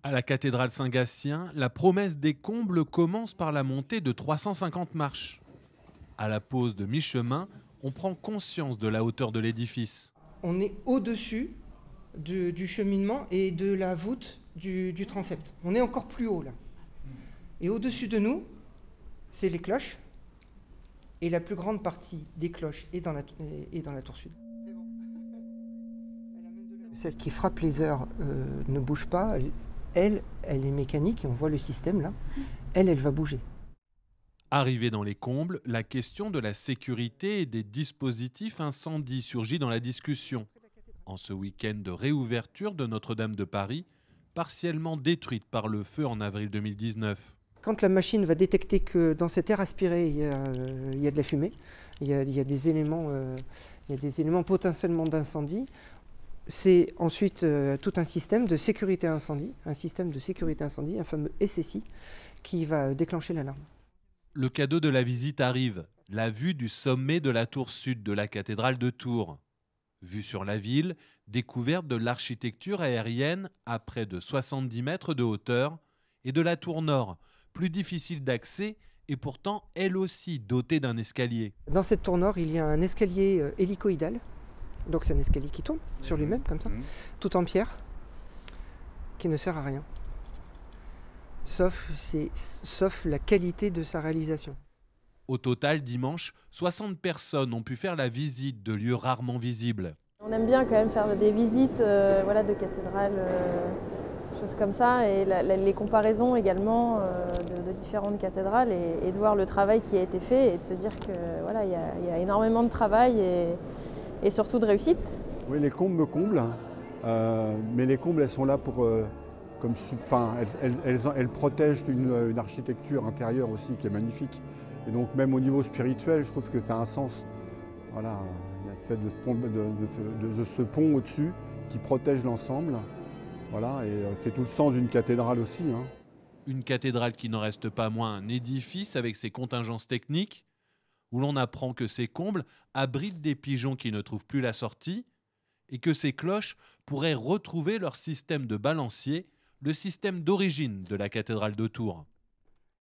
À la cathédrale Saint-Gatien, la promesse des combles commence par la montée de 350 marches. À la pause de mi-chemin, on prend conscience de la hauteur de l'édifice. On est au-dessus du cheminement et de la voûte du transept. On est encore plus haut là. Et au-dessus de nous, c'est les cloches. Et la plus grande partie des cloches est dans la tour sud. Celle qui frappe les heures ne bouge pas. Elle est mécanique et on voit le système là. Elle va bouger. Arrivé dans les combles, la question de la sécurité et des dispositifs incendie surgit dans la discussion. En ce week-end de réouverture de Notre-Dame de Paris, partiellement détruite par le feu en avril 2019. Quand la machine va détecter que dans cet air aspiré, il y a de la fumée, il y a des éléments potentiellement d'incendie, c'est ensuite tout un système de sécurité incendie, un fameux SSI, qui va déclencher l'alarme. Le cadeau de la visite arrive, la vue du sommet de la tour sud de la cathédrale de Tours. Vue sur la ville, découverte de l'architecture aérienne à près de 70 mètres de hauteur et de la tour nord, plus difficile d'accès et pourtant elle aussi dotée d'un escalier. Dans cette tour nord, il y a un escalier hélicoïdal, donc c'est un escalier qui tourne sur lui-même comme ça, tout en pierre, qui ne sert à rien, sauf la qualité de sa réalisation. Au total, dimanche, 60 personnes ont pu faire la visite de lieux rarement visibles. On aime bien quand même faire des visites de cathédrales, choses comme ça, et les comparaisons également de différentes cathédrales et de voir le travail qui a été fait et de se dire qu'il y a énormément de travail et surtout de réussite. Oui, les combles me comblent, mais les combles, elles sont là pour... elles protègent une architecture intérieure aussi qui est magnifique. Et donc même au niveau spirituel, je trouve que ça a un sens. Voilà, il y a le fait de ce pont au-dessus qui protège l'ensemble. Voilà, et c'est tout le sens d'une cathédrale aussi. Une cathédrale qui n'en reste pas moins un édifice avec ses contingences techniques, où l'on apprend que ses combles abritent des pigeons qui ne trouvent plus la sortie, et que ses cloches pourraient retrouver leur système de balancier, le système d'origine de la cathédrale de Tours.